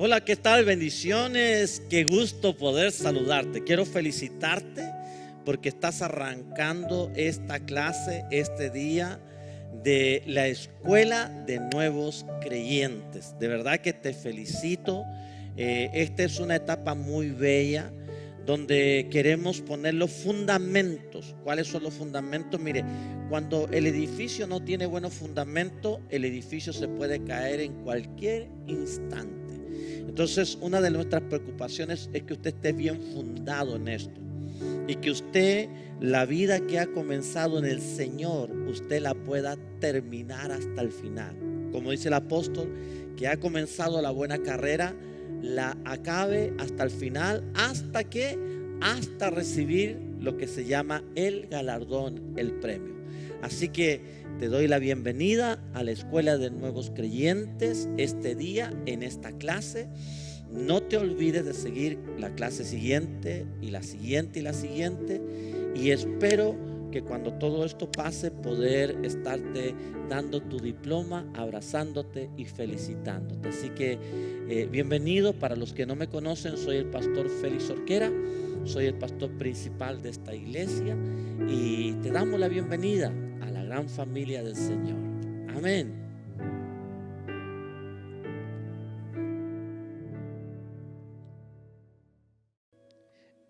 Hola, ¿qué tal? Bendiciones. Qué gusto poder saludarte. Quiero felicitarte porque estás arrancando esta clase, este día de la Escuela de Nuevos Creyentes. De verdad que te felicito. Esta es una etapa muy bella donde queremos poner los fundamentos. ¿Cuáles son los fundamentos? Mire, cuando el edificio no tiene buenos fundamentos, el edificio se puede caer en cualquier instante. Entonces, una de nuestras preocupaciones es que usted esté bien fundado en esto y que usted, la vida que ha comenzado en el Señor, usted la pueda terminar hasta el final. Como dice el apóstol, que ha comenzado la buena carrera, la acabe hasta el final, hasta recibir lo que se llama el galardón, el premio. Así que te doy la bienvenida a la Escuela de Nuevos Creyentes este día en esta clase. No te olvides de seguir la clase siguiente y la siguiente y la siguiente, y espero que cuando todo esto pase poder estarte dando tu diploma, abrazándote y felicitándote. Así que bienvenido. Para los que no me conocen, soy el pastor Félix Orquera, soy el pastor principal de esta iglesia y te damos la bienvenida a la gran familia del Señor. Amén.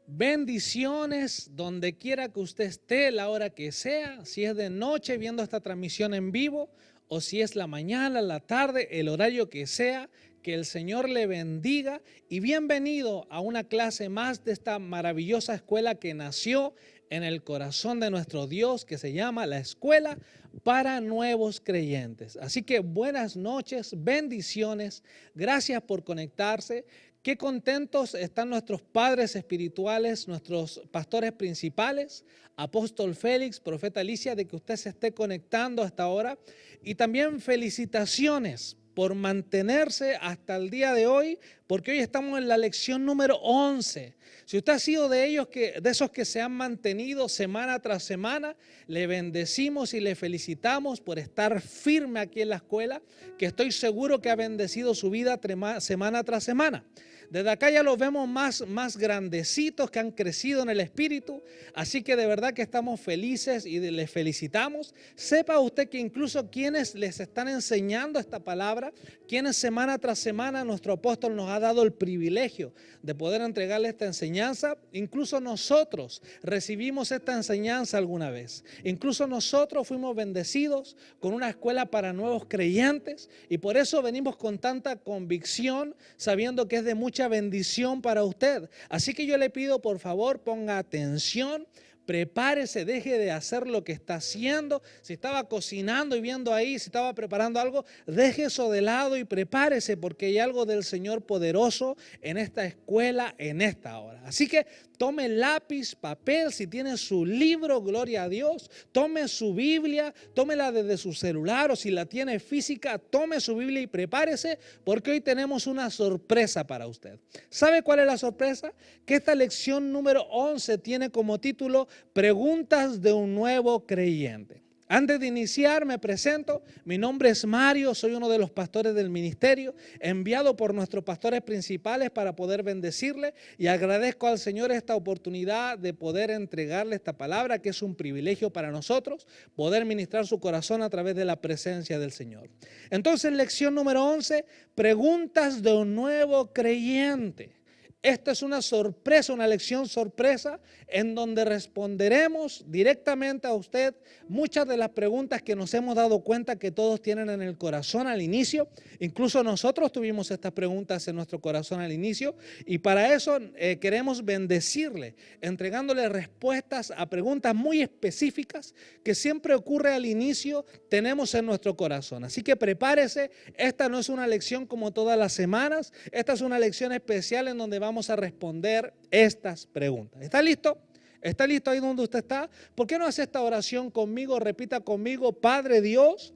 Bendiciones donde quiera que usted esté, la hora que sea, si es de noche viendo esta transmisión en vivo o si es la mañana, la tarde, el horario que sea, que el Señor le bendiga y bienvenido a una clase más de esta maravillosa escuela que nació en el corazón de nuestro Dios, que se llama la Escuela para Nuevos Creyentes. Así que buenas noches, bendiciones, gracias por conectarse. Qué contentos están nuestros padres espirituales, nuestros pastores principales, Apóstol Félix, Profeta Alicia, de que usted se esté conectando hasta ahora. Y también felicitaciones por mantenerse hasta el día de hoy, porque hoy estamos en la lección número 11. Si usted ha sido de esos que se han mantenido semana tras semana, le bendecimos y le felicitamos por estar firme aquí en la escuela, que estoy seguro que ha bendecido su vida semana tras semana. Desde acá ya los vemos más grandecitos, que han crecido en el Espíritu. Así que de verdad que estamos felices y les felicitamos. Sepa usted que incluso quienes les están enseñando esta palabra, quienes semana tras semana nuestro apóstol nos ha dado el privilegio de poder entregarle esta enseñanza, incluso nosotros recibimos esta enseñanza alguna vez. Incluso nosotros fuimos bendecidos con una escuela para nuevos creyentes y por eso venimos con tanta convicción, sabiendo que es de mucha bendición para usted. Así que yo le pido, por favor, ponga atención, prepárese, deje de hacer lo que está haciendo. Si estaba cocinando y viendo ahí, si estaba preparando algo, deje eso de lado y prepárese, porque hay algo del Señor poderoso en esta escuela, en esta hora. Así que tome lápiz, papel, si tiene su libro, gloria a Dios, tome su Biblia, tómela desde su celular o si la tiene física, tome su Biblia y prepárese, porque hoy tenemos una sorpresa para usted. ¿Sabe cuál es la sorpresa? Que esta lección número 11 tiene como título Preguntas de un nuevo creyente. Antes de iniciar me presento, mi nombre es Mario, soy uno de los pastores del ministerio, enviado por nuestros pastores principales para poder bendecirle, y agradezco al Señor esta oportunidad de poder entregarle esta palabra, que es un privilegio para nosotros, poder ministrar su corazón a través de la presencia del Señor. Entonces, lección número 11, preguntas de un nuevo creyente. Esta es una sorpresa, una lección sorpresa en donde responderemos directamente a usted muchas de las preguntas que nos hemos dado cuenta que todos tienen en el corazón al inicio. Incluso nosotros tuvimos estas preguntas en nuestro corazón al inicio y para eso queremos bendecirle, entregándole respuestas a preguntas muy específicas que siempre ocurre al inicio, tenemos en nuestro corazón. Así que prepárese, esta no es una lección como todas las semanas, esta es una lección especial en donde vamos a responder estas preguntas. ¿Está listo? ¿Está listo ahí donde usted está? ¿Por qué no hace esta oración conmigo? Repita conmigo: Padre Dios,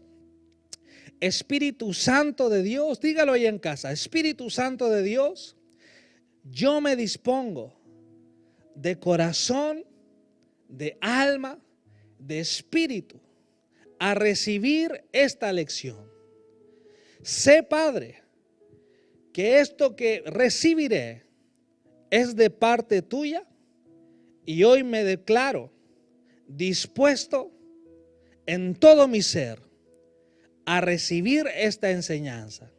Espíritu Santo de Dios, dígalo ahí en casa: Espíritu Santo de Dios, yo me dispongo de corazón, de alma, de espíritu a recibir esta lección. Sé, Padre, que esto que recibiré es de parte tuya y hoy me declaro dispuesto en todo mi ser a recibir esta enseñanza.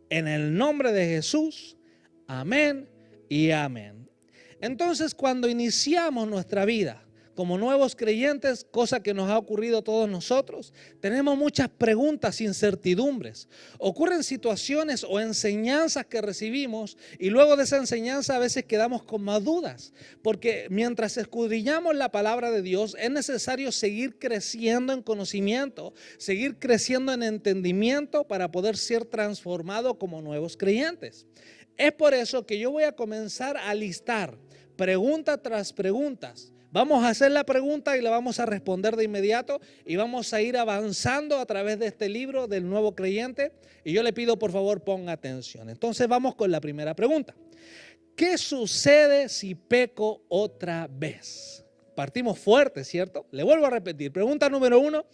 En el nombre de Jesús, amén y amén. Entonces, cuando iniciamos nuestra vida como nuevos creyentes, cosa que nos ha ocurrido a todos nosotros, tenemos muchas preguntas, incertidumbres. Ocurren situaciones o enseñanzas que recibimos y luego de esa enseñanza a veces quedamos con más dudas, porque mientras escudriñamos la palabra de Dios es necesario seguir creciendo en conocimiento, seguir creciendo en entendimiento para poder ser transformado como nuevos creyentes. Es por eso que yo voy a comenzar a listar pregunta tras preguntas. Vamos a hacer la pregunta y la vamos a responder de inmediato y vamos a ir avanzando a través de este libro del nuevo creyente y yo le pido por favor ponga atención. Entonces vamos con la primera pregunta. ¿Qué sucede si peco otra vez? Partimos fuerte, ¿cierto? Le vuelvo a repetir. Pregunta número 1.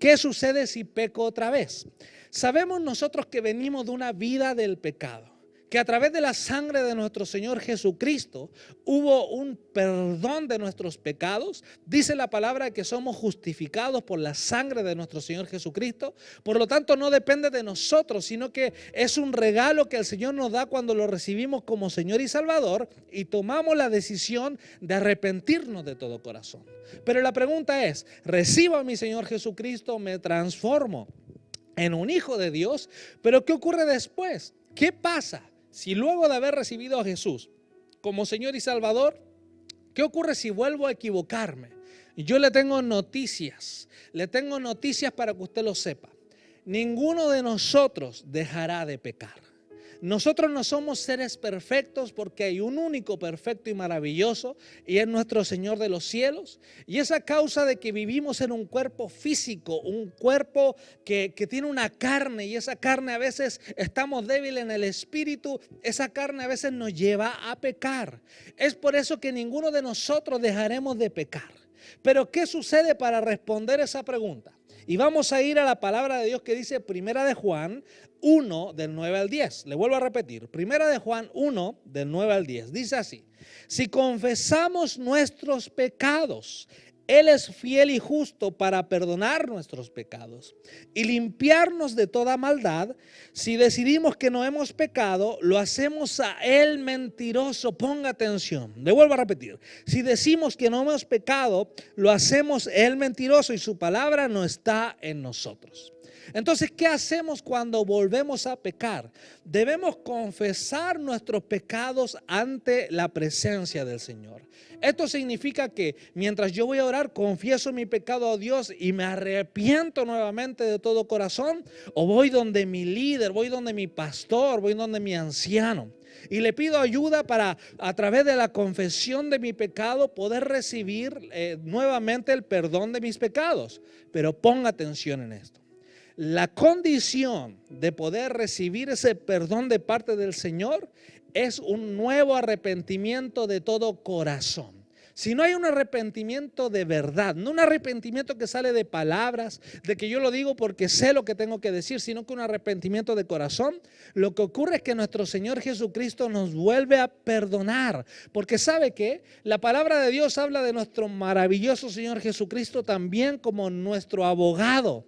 ¿Qué sucede si peco otra vez? Sabemos nosotros que venimos de una vida del pecado, que a través de la sangre de nuestro Señor Jesucristo hubo un perdón de nuestros pecados. Dice la palabra que somos justificados por la sangre de nuestro Señor Jesucristo. Por lo tanto, no depende de nosotros, sino que es un regalo que el Señor nos da cuando lo recibimos como Señor y Salvador y tomamos la decisión de arrepentirnos de todo corazón. Pero la pregunta es, ¿recibo a mi Señor Jesucristo? ¿Me transformo en un hijo de Dios? Pero ¿qué ocurre después? ¿Qué pasa si luego de haber recibido a Jesús como Señor y Salvador, qué ocurre si vuelvo a equivocarme? Yo le tengo noticias para que usted lo sepa. Ninguno de nosotros dejará de pecar. Nosotros no somos seres perfectos porque hay un único perfecto y maravilloso y es nuestro Señor de los cielos. Y es a causa de que vivimos en un cuerpo físico, un cuerpo que tiene una carne y esa carne a veces estamos débiles en el espíritu, esa carne a veces nos lleva a pecar. Es por eso que ninguno de nosotros dejaremos de pecar. Pero ¿qué sucede para responder esa pregunta? Y vamos a ir a la palabra de Dios que dice Primera de Juan 1 del 9 al 10. Le vuelvo a repetir, Primera de Juan 1 del 9 al 10. Dice así: si confesamos nuestros pecados, Él es fiel y justo para perdonar nuestros pecados y limpiarnos de toda maldad. Si decidimos que no hemos pecado, lo hacemos a Él mentiroso. Ponga atención, le vuelvo a repetir. Si decimos que no hemos pecado, lo hacemos a Él mentiroso y su palabra no está en nosotros. Entonces, ¿qué hacemos cuando volvemos a pecar? Debemos confesar nuestros pecados ante la presencia del Señor. Esto significa que mientras yo voy a orar, confieso mi pecado a Dios y me arrepiento nuevamente de todo corazón, o voy donde mi líder, voy donde mi pastor, voy donde mi anciano y le pido ayuda para, a través de la confesión de mi pecado, poder recibir nuevamente el perdón de mis pecados. Pero ponga atención en esto. La condición de poder recibir ese perdón de parte del Señor es un nuevo arrepentimiento de todo corazón. Si no hay un arrepentimiento de verdad, no un arrepentimiento que sale de palabras, de que yo lo digo porque sé lo que tengo que decir, sino que un arrepentimiento de corazón, lo que ocurre es que nuestro Señor Jesucristo nos vuelve a perdonar. Porque ¿sabe qué? La palabra de Dios habla de nuestro maravilloso Señor Jesucristo también como nuestro abogado.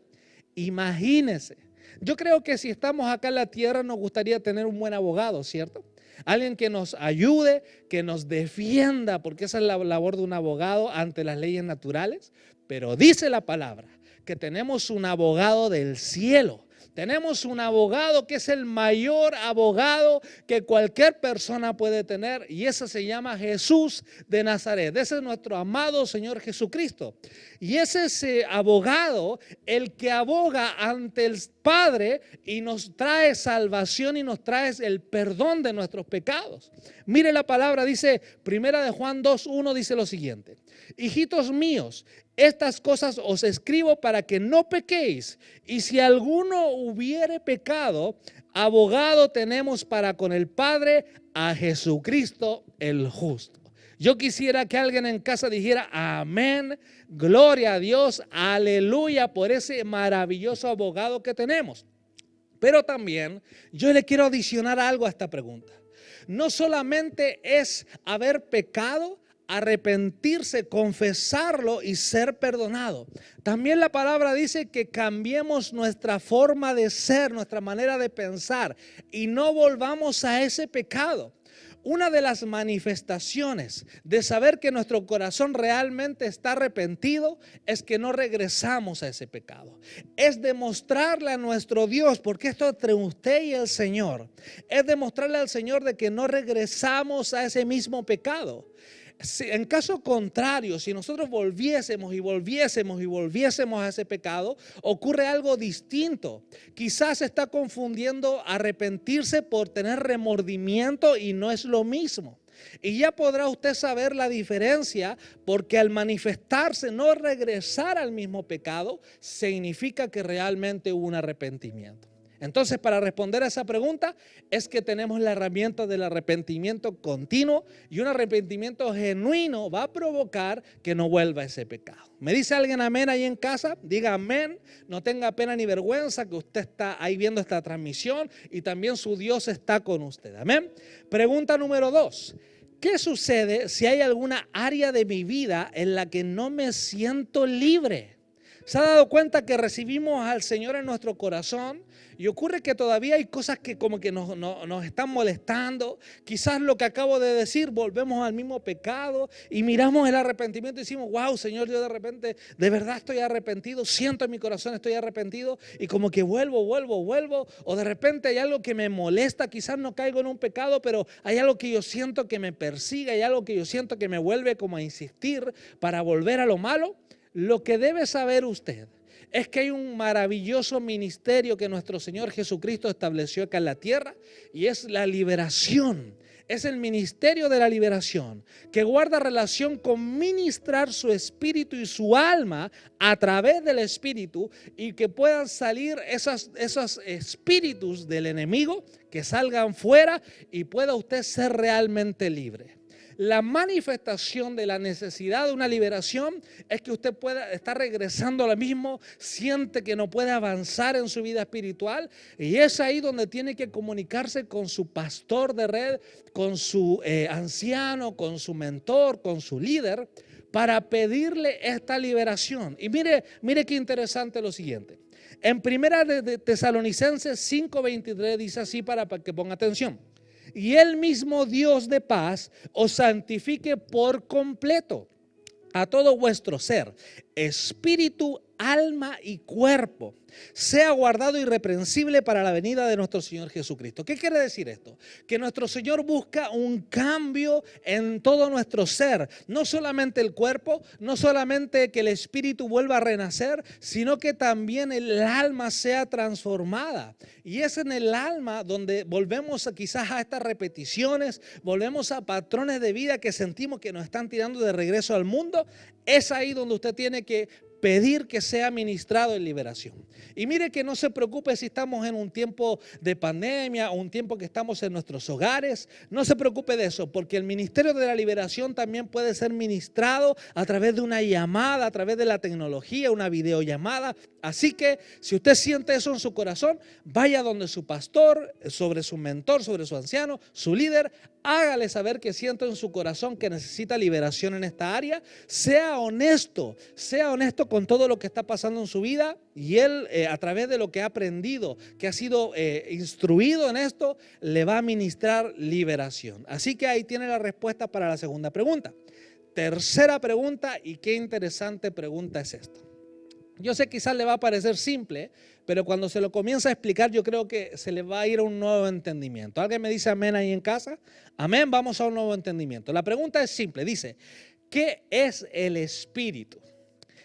Imagínese, yo creo que si estamos acá en la tierra nos gustaría tener un buen abogado, ¿cierto? Alguien que nos ayude, que nos defienda, porque esa es la labor de un abogado ante las leyes naturales. Pero dice la palabra que tenemos un abogado del cielo. Tenemos un abogado que es el mayor abogado que cualquier persona puede tener, y ese se llama Jesús de Nazaret. Ese es nuestro amado Señor Jesucristo. Y es ese abogado el que aboga ante el Padre y nos trae salvación y nos trae el perdón de nuestros pecados. Mire la palabra, dice Primera de Juan 2:1, dice lo siguiente: hijitos míos, estas cosas os escribo para que no pequéis. Y si alguno hubiere pecado, abogado tenemos para con el Padre, a Jesucristo el justo. Yo quisiera que alguien en casa dijera amén, gloria a Dios, aleluya por ese maravilloso abogado que tenemos. Pero también yo le quiero adicionar algo a esta pregunta. No solamente es haber pecado, arrepentirse, confesarlo y ser perdonado. También la palabra dice que cambiemos nuestra forma de ser, nuestra manera de pensar y no volvamos a ese pecado. Una de las manifestaciones de saber que nuestro corazón realmente está arrepentido es que no regresamos a ese pecado. Es demostrarle a nuestro Dios, porque esto entre usted y el Señor, es demostrarle al Señor de que no regresamos a ese mismo pecado. En caso contrario, si nosotros volviésemos a ese pecado, ocurre algo distinto. Quizás está confundiendo arrepentirse por tener remordimiento y no es lo mismo. Y ya podrá usted saber la diferencia, porque al manifestarse, no regresar al mismo pecado, significa que realmente hubo un arrepentimiento. Entonces, para responder a esa pregunta, es que tenemos la herramienta del arrepentimiento continuo, y un arrepentimiento genuino va a provocar que no vuelva a ese pecado. ¿Me dice alguien amén ahí en casa? Diga amén, no tenga pena ni vergüenza que usted está ahí viendo esta transmisión y también su Dios está con usted. Amén. Pregunta número 2. ¿Qué sucede si hay alguna área de mi vida en la que no me siento libre? ¿Se ha dado cuenta que recibimos al Señor en nuestro corazón y ocurre que todavía hay cosas que como que nos están molestando? Quizás lo que acabo de decir, volvemos al mismo pecado y miramos el arrepentimiento y decimos, wow, Señor, yo de repente de verdad estoy arrepentido, siento en mi corazón estoy arrepentido y como que vuelvo, o de repente hay algo que me molesta, quizás no caigo en un pecado, pero hay algo que yo siento que me persigue, hay algo que yo siento que me vuelve como a insistir para volver a lo malo. Lo que debe saber usted es que hay un maravilloso ministerio que nuestro Señor Jesucristo estableció acá en la tierra, y es la liberación. Es el ministerio de la liberación, que guarda relación con ministrar su espíritu y su alma a través del espíritu, y que puedan salir esos espíritus del enemigo, que salgan fuera y pueda usted ser realmente libre. La manifestación de la necesidad de una liberación es que usted pueda estar regresando a lo mismo, siente que no puede avanzar en su vida espiritual, y es ahí donde tiene que comunicarse con su pastor de red, con su anciano, con su mentor, con su líder, para pedirle esta liberación. Y mire qué interesante lo siguiente. En primera de Tesalonicenses 5:23 dice así, para que ponga atención. Y el mismo Dios de paz os santifique por completo a todo vuestro ser, espíritu, alma y cuerpo, sea guardado irreprensible para la venida de nuestro Señor Jesucristo. ¿Qué quiere decir esto? Que nuestro Señor busca un cambio en todo nuestro ser, no solamente el cuerpo, no solamente que el espíritu vuelva a renacer, sino que también el alma sea transformada. Y es en el alma donde volvemos quizás a estas repeticiones, volvemos a patrones de vida que sentimos que nos están tirando de regreso al mundo. Es ahí donde usted tiene que pedir que sea ministrado en liberación. Y mire que no se preocupe si estamos en un tiempo de pandemia o un tiempo que estamos en nuestros hogares. No se preocupe de eso, porque el ministerio de la liberación también puede ser ministrado a través de una llamada, a través de la tecnología, una videollamada. Así que si usted siente eso en su corazón, vaya donde su pastor, sobre su mentor, sobre su anciano, su líder. Hágale saber que siente en su corazón que necesita liberación en esta área. Sea honesto con todo lo que está pasando en su vida, y él a través de lo que ha aprendido, que ha sido instruido en esto, le va a ministrar liberación. Así que ahí tiene la respuesta para la segunda pregunta. Tercera pregunta, y qué interesante pregunta es esta. Yo sé, quizás le va a parecer simple, pero cuando se lo comienza a explicar, yo creo que se le va a ir a un nuevo entendimiento. ¿Alguien me dice amén ahí en casa? Amén, vamos a un nuevo entendimiento. La pregunta es simple, dice, ¿qué es el espíritu?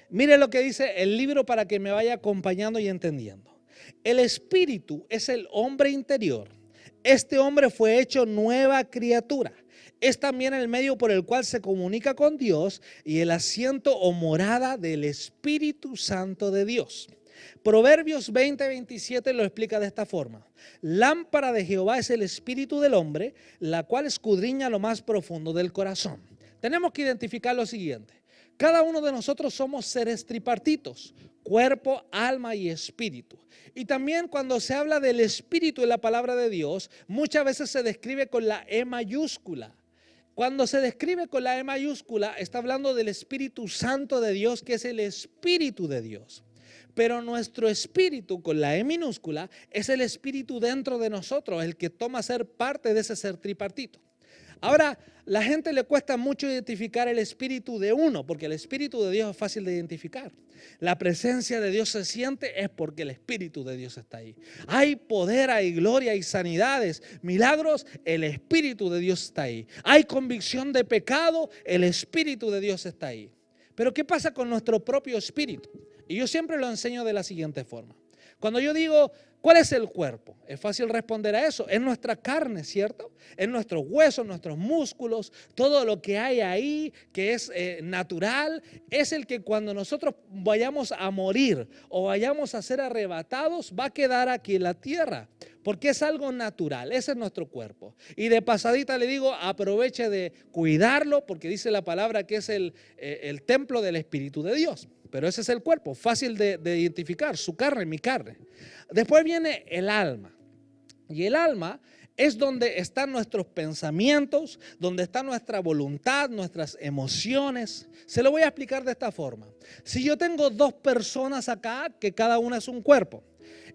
Mire lo que dice el libro para que me vaya acompañando y entendiendo. El espíritu es el hombre interior. Este hombre fue hecho nueva criatura. Es también el medio por el cual se comunica con Dios y el asiento o morada del Espíritu Santo de Dios. Proverbios 20:27 lo explica de esta forma. Lámpara de Jehová es el espíritu del hombre, la cual escudriña lo más profundo del corazón. Tenemos que identificar lo siguiente. Cada uno de nosotros somos seres tripartitos: cuerpo, alma y espíritu. Y también cuando se habla del espíritu en la palabra de Dios, muchas veces se describe con la E mayúscula. Cuando se describe con la E mayúscula, está hablando del Espíritu Santo de Dios, que es el Espíritu de Dios. Pero nuestro espíritu, con la E minúscula, es el espíritu dentro de nosotros, el que toma ser parte de ese ser tripartito. Ahora, la gente le cuesta mucho identificar el espíritu de uno, porque el espíritu de Dios es fácil de identificar. La presencia de Dios se siente es porque el espíritu de Dios está ahí. Hay poder, hay gloria, hay sanidades, milagros, el espíritu de Dios está ahí. Hay convicción de pecado, el espíritu de Dios está ahí. Pero ¿qué pasa con nuestro propio espíritu? Y yo siempre lo enseño de la siguiente forma. Cuando yo digo, ¿cuál es el cuerpo? Es fácil responder a eso. Es nuestra carne, ¿cierto? Es nuestros huesos, nuestros músculos, todo lo que hay ahí que es natural. Es el que cuando nosotros vayamos a morir o vayamos a ser arrebatados, va a quedar aquí en la tierra. Porque es algo natural, ese es nuestro cuerpo. Y de pasadita le digo, aproveche de cuidarlo, porque dice la palabra que es el templo del Espíritu de Dios. Pero ese es el cuerpo, fácil de identificar, su carne, mi carne. Después viene el alma. Y el alma es donde están nuestros pensamientos, donde está nuestra voluntad, nuestras emociones. Se lo voy a explicar de esta forma. Si yo tengo dos personas acá, que cada una es un cuerpo,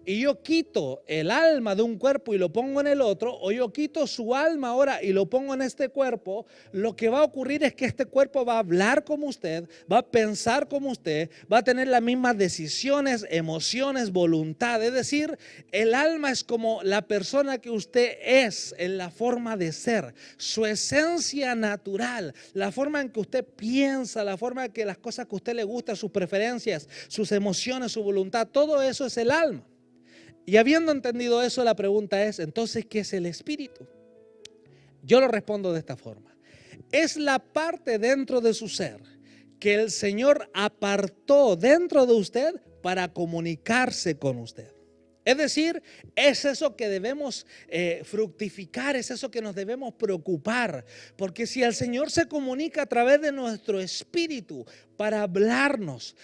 y yo quito el alma de un cuerpo y lo pongo en el otro, o yo quito su alma ahora y lo pongo en este cuerpo, lo que va a ocurrir es que este cuerpo va a hablar como usted, va a pensar como usted, va a tener las mismas decisiones, emociones, voluntad. Es decir, el alma es como la persona que usted es en la forma de ser, su esencia natural, la forma en que usted piensa, la forma en que las cosas que a usted le gustan, sus preferencias, sus emociones, su voluntad, todo eso es el alma. Y habiendo entendido eso, la pregunta es, entonces, ¿qué es el espíritu? Yo lo respondo de esta forma. Es la parte dentro de su ser que el Señor apartó dentro de usted para comunicarse con usted. Es decir, es eso que debemos fructificar, es eso que nos debemos preocupar. Porque si el Señor se comunica a través de nuestro espíritu para hablarnos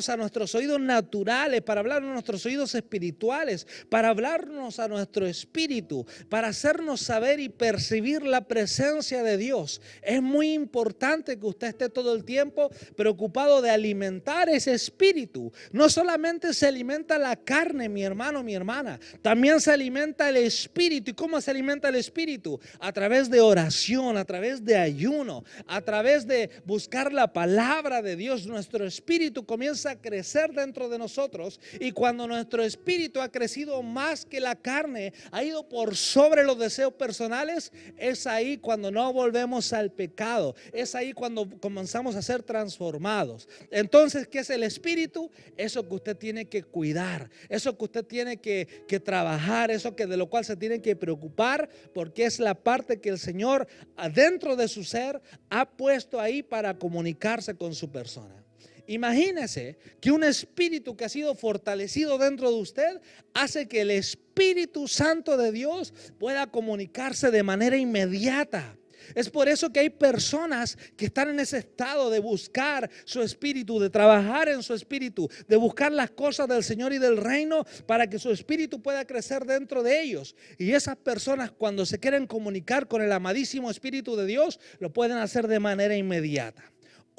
a nuestros oídos naturales, para hablarnos a nuestros oídos espirituales, para hablarnos a nuestro espíritu, para hacernos saber y percibir la presencia de Dios, es muy importante que usted esté todo el tiempo preocupado de alimentar ese espíritu. No solamente se alimenta la carne, mi hermano, mi hermana, también se alimenta el espíritu. ¿Y cómo se alimenta el espíritu? A través de oración, a través de ayuno, a través de buscar la palabra de Dios. Nuestro espíritu comienza a crecer dentro de nosotros, y cuando nuestro espíritu ha crecido más que la carne, ha ido por sobre los deseos personales, es ahí cuando no volvemos al pecado, es ahí cuando comenzamos a ser transformados. Entonces, ¿qué es el espíritu? Eso que usted tiene que cuidar, eso que usted tiene que trabajar, eso que de lo cual se tiene que preocupar, porque es la parte que el Señor adentro de su ser ha puesto ahí para comunicarse con su persona. Imagínese que un espíritu que ha sido fortalecido dentro de usted hace que el Espíritu Santo de Dios pueda comunicarse de manera inmediata. Es por eso que hay personas que están en ese estado de buscar su espíritu, de trabajar en su espíritu, de buscar las cosas del Señor y del reino para que su espíritu pueda crecer dentro de ellos. Y esas personas, cuando se quieren comunicar con el amadísimo Espíritu de Dios, lo pueden hacer de manera inmediata.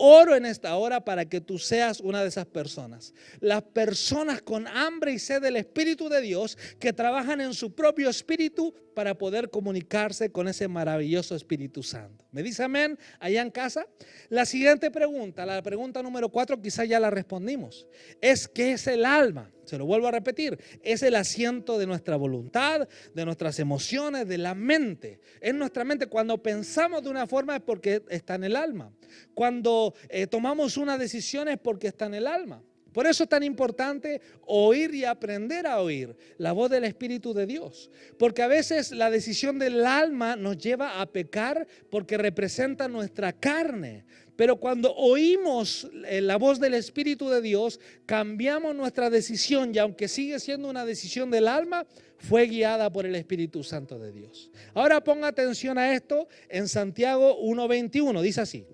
Oro en esta hora para que tú seas una de esas personas. Las personas con hambre y sed del Espíritu de Dios, que trabajan en su propio espíritu para poder comunicarse con ese maravilloso Espíritu Santo. ¿Me dice amén allá en casa? La siguiente pregunta, la pregunta número 4, quizás ya la respondimos. ¿Qué es el alma? Se lo vuelvo a repetir, es el asiento de nuestra voluntad, de nuestras emociones, de la mente. En nuestra mente, cuando pensamos de una forma es porque está en el alma. Cuando tomamos una decisión es porque está en el alma. Por eso es tan importante oír y aprender a oír la voz del Espíritu de Dios. Porque a veces la decisión del alma nos lleva a pecar porque representa nuestra carne. Pero cuando oímos la voz del Espíritu de Dios, cambiamos nuestra decisión, y aunque sigue siendo una decisión del alma, fue guiada por el Espíritu Santo de Dios. Ahora ponga atención a esto en Santiago 1:21, dice así: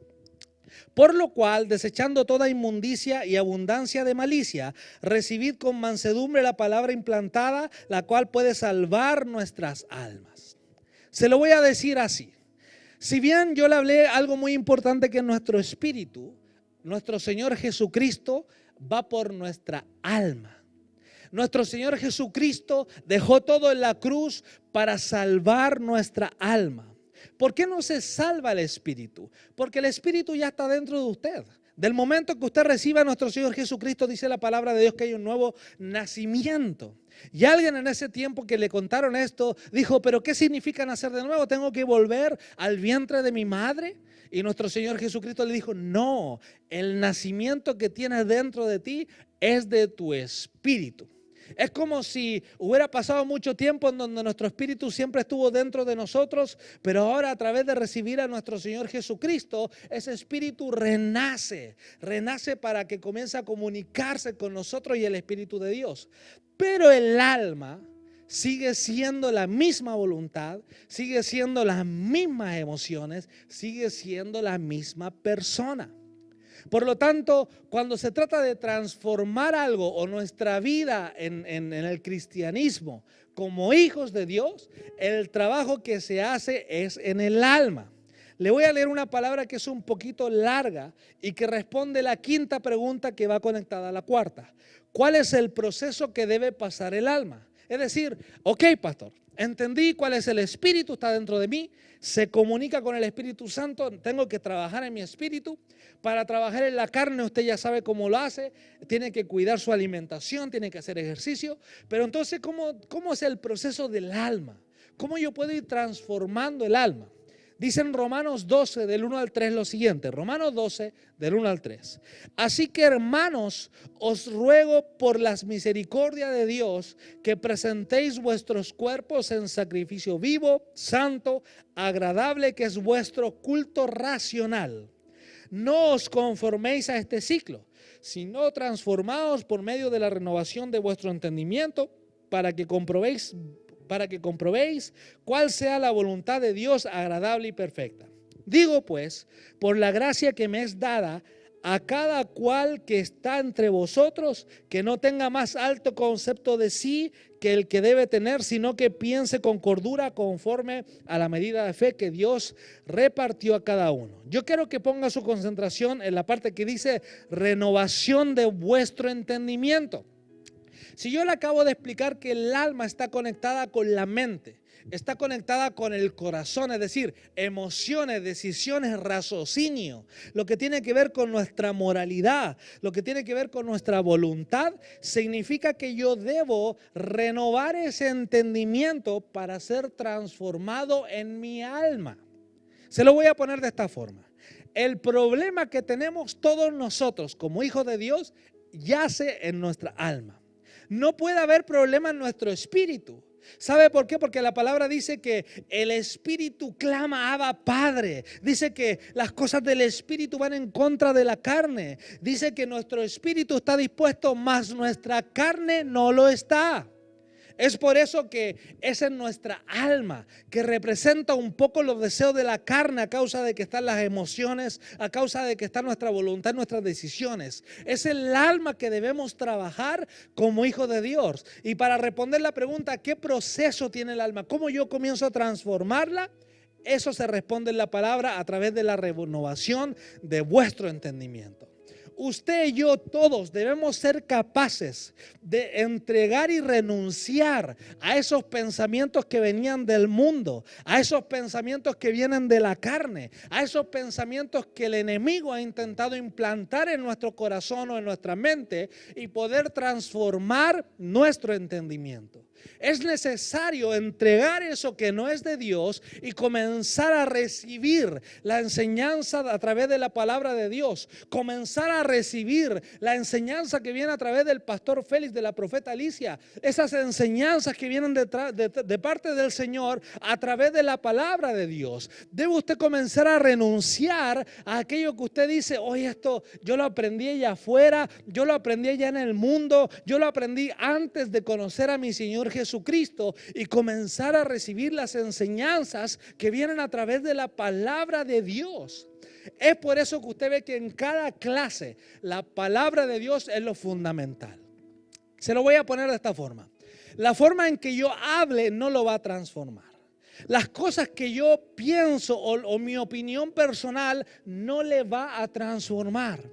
Por lo cual, desechando toda inmundicia y abundancia de malicia, recibid con mansedumbre la palabra implantada, la cual puede salvar nuestras almas. Se lo voy a decir así. Si bien yo le hablé algo muy importante, que nuestro espíritu, nuestro Señor Jesucristo va por nuestra alma. Nuestro Señor Jesucristo dejó todo en la cruz para salvar nuestra alma. ¿Por qué no se salva el espíritu? Porque el espíritu ya está dentro de usted. Del momento que usted reciba a nuestro Señor Jesucristo, dice la palabra de Dios que hay un nuevo nacimiento. Y alguien en ese tiempo que le contaron esto dijo: ¿pero qué significa nacer de nuevo? ¿Tengo que volver al vientre de mi madre? Y nuestro Señor Jesucristo le dijo: no, el nacimiento que tienes dentro de ti es de tu espíritu. Es como si hubiera pasado mucho tiempo en donde nuestro espíritu siempre estuvo dentro de nosotros, pero ahora, a través de recibir a nuestro Señor Jesucristo, ese espíritu renace para que comience a comunicarse con nosotros y el Espíritu de Dios. Pero el alma sigue siendo la misma voluntad, sigue siendo las mismas emociones, sigue siendo la misma persona. Por lo tanto, cuando se trata de transformar algo o nuestra vida en el cristianismo como hijos de Dios, el trabajo que se hace es en el alma. Le voy a leer una palabra que es un poquito larga y que responde la quinta pregunta que va conectada a la cuarta. ¿Cuál es el proceso que debe pasar el alma? Es decir, ok, pastor, entendí cuál es el espíritu, está dentro de mí, se comunica con el Espíritu Santo, tengo que trabajar en mi espíritu. Para trabajar en la carne, usted ya sabe cómo lo hace, tiene que cuidar su alimentación, tiene que hacer ejercicio. Pero entonces, ¿cómo es el proceso del alma? ¿Cómo yo puedo ir transformando el alma? Dice en Romanos 12, del 1 al 3 lo siguiente. Romanos 12, del 1 al 3. Así que, hermanos, os ruego por las misericordias de Dios que presentéis vuestros cuerpos en sacrificio vivo, santo, agradable, que es vuestro culto racional. No os conforméis a este ciclo, sino transformaos por medio de la renovación de vuestro entendimiento, para que comprobéis cuál sea la voluntad de Dios agradable y perfecta. Digo pues, por la gracia que me es dada, a cada cual que está entre vosotros, que no tenga más alto concepto de sí que el que debe tener, sino que piense con cordura conforme a la medida de fe que Dios repartió a cada uno. Yo quiero que ponga su concentración en la parte que dice renovación de vuestro entendimiento. Si yo le acabo de explicar que el alma está conectada con la mente, está conectada con el corazón, es decir, emociones, decisiones, raciocinio, lo que tiene que ver con nuestra moralidad, lo que tiene que ver con nuestra voluntad, significa que yo debo renovar ese entendimiento para ser transformado en mi alma. Se lo voy a poner de esta forma. El problema que tenemos todos nosotros como hijos de Dios yace en nuestra alma. No puede haber problema en nuestro espíritu. ¿Sabe por qué? Porque la palabra dice que el espíritu clama Abba Padre. Dice que las cosas del espíritu van en contra de la carne. Dice que nuestro espíritu está dispuesto, mas nuestra carne no lo está. Es por eso que es en nuestra alma, que representa un poco los deseos de la carne a causa de que están las emociones, a causa de que está nuestra voluntad, nuestras decisiones. Es el alma que debemos trabajar como hijos de Dios. Y para responder la pregunta, ¿qué proceso tiene el alma? ¿Cómo yo comienzo a transformarla? Eso se responde en la palabra a través de la renovación de vuestro entendimiento. Usted y yo todos debemos ser capaces de entregar y renunciar a esos pensamientos que venían del mundo, a esos pensamientos que vienen de la carne, a esos pensamientos que el enemigo ha intentado implantar en nuestro corazón o en nuestra mente y poder transformar nuestro entendimiento. Es necesario entregar eso que no es de Dios y comenzar a recibir la enseñanza a través de la palabra de Dios. Comenzar a recibir la enseñanza que viene a través del pastor Félix, de la profeta Alicia. Esas enseñanzas que vienen de parte del Señor a través de la palabra de Dios. Debe usted comenzar a renunciar a aquello que usted dice: oye, esto yo lo aprendí allá afuera, yo lo aprendí allá en el mundo, yo lo aprendí antes de conocer a mi Señor Jesucristo, y comenzar a recibir las enseñanzas que vienen a través de la palabra de Dios. Es por eso que usted ve que en cada clase la palabra de Dios es lo fundamental. Se lo voy a poner de esta forma. La forma en que yo hable no lo va a transformar. Las cosas que yo pienso o mi opinión personal no le va a transformar.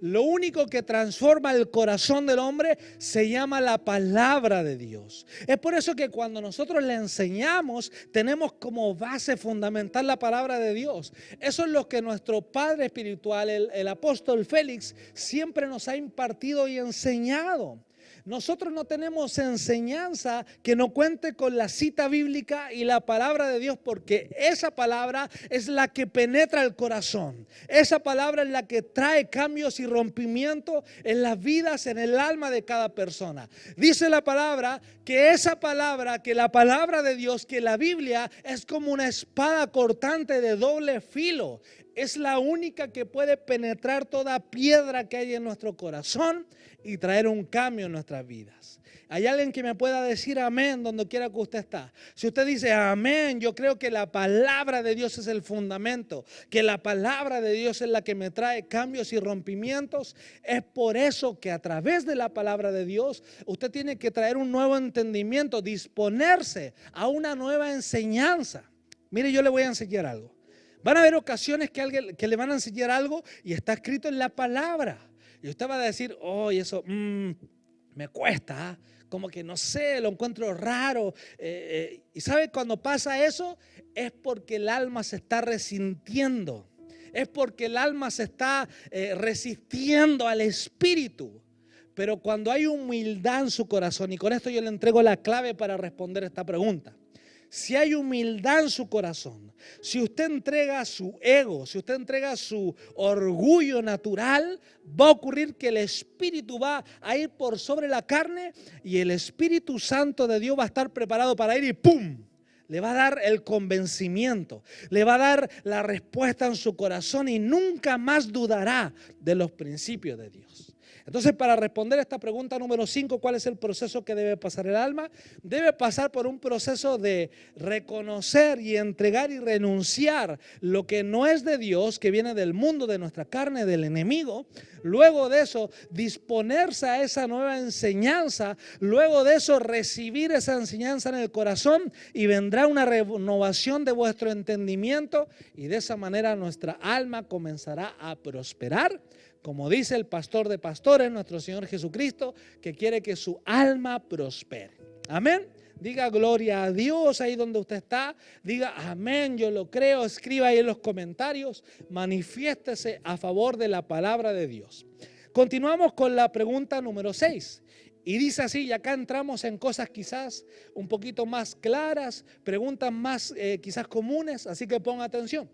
Lo único que transforma el corazón del hombre se llama la palabra de Dios. Es por eso que cuando nosotros le enseñamos, tenemos como base fundamental la palabra de Dios. Eso es lo que nuestro padre espiritual, el apóstol Félix, siempre nos ha impartido y enseñado. Nosotros no tenemos enseñanza que no cuente con la cita bíblica y la palabra de Dios, porque esa palabra es la que penetra el corazón. Esa palabra es la que trae cambios y rompimientos en las vidas, en el alma de cada persona. Dice la palabra que esa palabra, que la palabra de Dios, que la Biblia es como una espada cortante de doble filo. Es la única que puede penetrar toda piedra que hay en nuestro corazón y traer un cambio en nuestras vidas. ¿Hay alguien que me pueda decir amén donde quiera que usted está? Si usted dice amén, yo creo que la palabra de Dios es el fundamento, que la palabra de Dios es la que me trae cambios y rompimientos. Es por eso que a través de la palabra de Dios usted tiene que traer un nuevo entendimiento, disponerse a una nueva enseñanza. Mire, yo le voy a enseñar algo. Van a haber ocasiones que le van a enseñar algo y está escrito en la palabra. Y usted va a decir, oh, eso me cuesta, como que no sé, lo encuentro raro. Y ¿sabe cuando pasa eso? Es porque el alma se está resintiendo. Es porque el alma se está resistiendo al espíritu. Pero cuando hay humildad en su corazón, y con esto yo le entrego la clave para responder esta pregunta. Si hay humildad en su corazón, si usted entrega su ego, si usted entrega su orgullo natural, va a ocurrir que el Espíritu va a ir por sobre la carne y el Espíritu Santo de Dios va a estar preparado para ir y ¡pum! Le va a dar el convencimiento, le va a dar la respuesta en su corazón y nunca más dudará de los principios de Dios. Entonces, para responder a esta pregunta número 5, ¿cuál es el proceso que debe pasar el alma? Debe pasar por un proceso de reconocer y entregar y renunciar lo que no es de Dios, que viene del mundo, de nuestra carne, del enemigo. Luego de eso, disponerse a esa nueva enseñanza. Luego de eso, recibir esa enseñanza en el corazón y vendrá una renovación de vuestro entendimiento y de esa manera nuestra alma comenzará a prosperar. Como dice el pastor de pastores, nuestro Señor Jesucristo, que quiere que su alma prospere. Amén. Diga gloria a Dios ahí donde usted está. Diga amén, yo lo creo. Escriba ahí en los comentarios. Manifiéstese a favor de la palabra de Dios. Continuamos con la pregunta número 6. Y dice así, y acá entramos en cosas quizás un poquito más claras, preguntas más quizás comunes, así que ponga atención.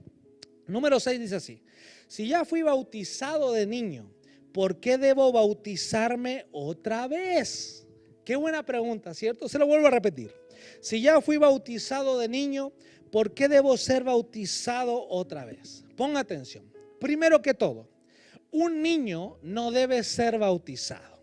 Número 6 dice así: si ya fui bautizado de niño, ¿por qué debo bautizarme otra vez? Qué buena pregunta, ¿cierto? Se lo vuelvo a repetir. Si ya fui bautizado de niño, ¿por qué debo ser bautizado otra vez? Ponga atención. Primero que todo, un niño no debe ser bautizado.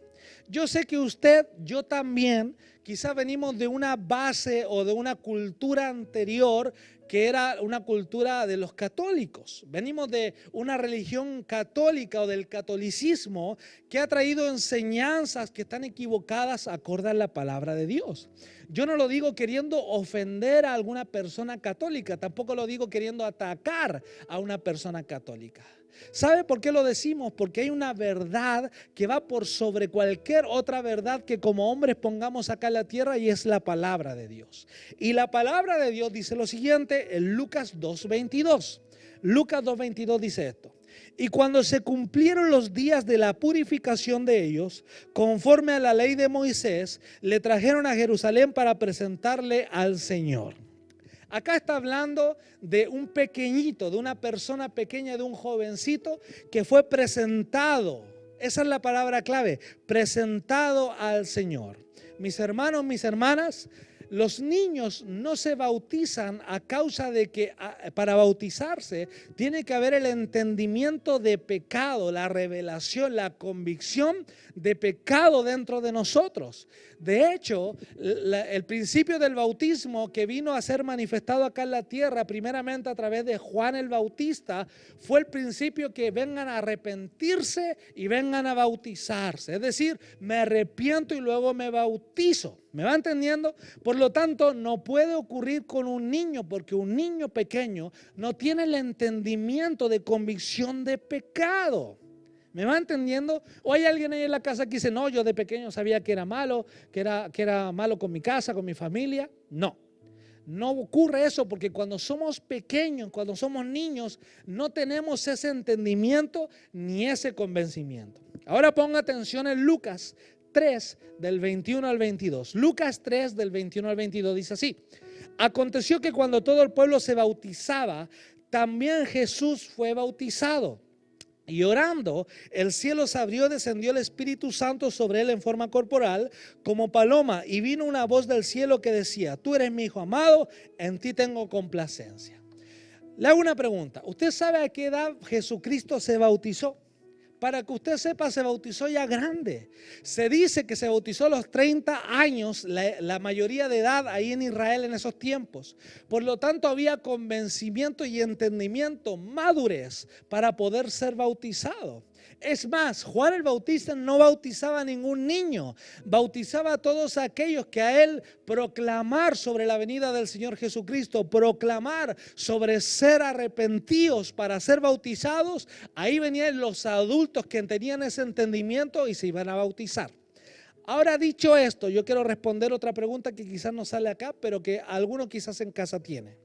Yo sé que usted, yo también, quizás venimos de una base o de una cultura anterior que era una cultura de los católicos. Venimos de una religión católica o del catolicismo que ha traído enseñanzas que están equivocadas acorde a la palabra de Dios. Yo no lo digo queriendo ofender a alguna persona católica, tampoco lo digo queriendo atacar a una persona católica. ¿Sabe por qué lo decimos? Porque hay una verdad que va por sobre cualquier otra verdad que como hombres pongamos acá en la tierra, y es la palabra de Dios. Y la palabra de Dios dice lo siguiente en Lucas 2:22. Lucas 2:22 dice esto: y cuando se cumplieron los días de la purificación de ellos, conforme a la ley de Moisés, le trajeron a Jerusalén para presentarle al Señor. Acá está hablando de un pequeñito, de una persona pequeña, de un jovencito que fue presentado. Esa es la palabra clave, presentado al Señor. Mis hermanos, mis hermanas, Los niños no se bautizan a causa de que para bautizarse tiene que haber el entendimiento de pecado, la revelación, la convicción de pecado dentro de nosotros. De hecho, el principio del bautismo que vino a ser manifestado acá en la tierra, primeramente a través de Juan el Bautista, fue el principio que vengan a arrepentirse y vengan a bautizarse. Es decir, me arrepiento y luego me bautizo. ¿Me va entendiendo? Por lo tanto, no puede ocurrir con un niño, porque un niño pequeño no tiene el entendimiento de convicción de pecado. ¿Me va entendiendo? O hay alguien ahí en la casa que dice, no, yo de pequeño sabía que era malo, que era malo con mi casa, con mi familia. No. No ocurre eso, porque cuando somos pequeños, cuando somos niños, no tenemos ese entendimiento ni ese convencimiento. Ahora ponga atención en Lucas 3 del 21 al 22. Lucas 3 del 21 al 22 dice así: aconteció que cuando todo el pueblo se bautizaba, también Jesús fue bautizado. Y orando, el cielo se abrió, descendió el Espíritu Santo sobre él en forma corporal, como paloma, y vino una voz del cielo que decía: tú eres mi Hijo amado, en ti tengo complacencia. Le hago una pregunta: ¿usted sabe a qué edad Jesucristo se bautizó? Para que usted sepa, se bautizó ya grande. Se dice que se bautizó a los 30 años, la mayoría de edad ahí en Israel en esos tiempos. Por lo tanto, había convencimiento y entendimiento, madurez para poder ser bautizado. Es más, Juan el Bautista no bautizaba a ningún niño, bautizaba a todos aquellos que a él proclamar sobre la venida del Señor Jesucristo, proclamar sobre ser arrepentidos para ser bautizados. Ahí venían los adultos que tenían ese entendimiento y se iban a bautizar. Ahora, dicho esto, yo quiero responder otra pregunta que quizás no sale acá, pero que alguno quizás en casa tiene.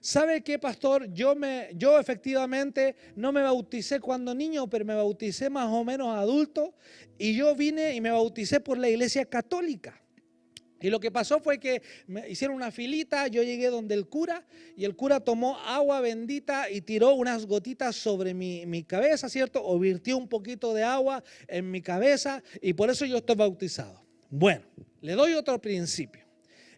¿Sabe qué, pastor? Yo efectivamente no me bauticé cuando niño, pero me bauticé más o menos adulto, y yo vine y me bauticé por la iglesia católica. Y lo que pasó fue que me hicieron una filita, yo llegué donde el cura, y el cura tomó agua bendita y tiró unas gotitas sobre mi cabeza, ¿cierto? O virtió un poquito de agua en mi cabeza, y por eso yo estoy bautizado. Bueno, le doy otro principio.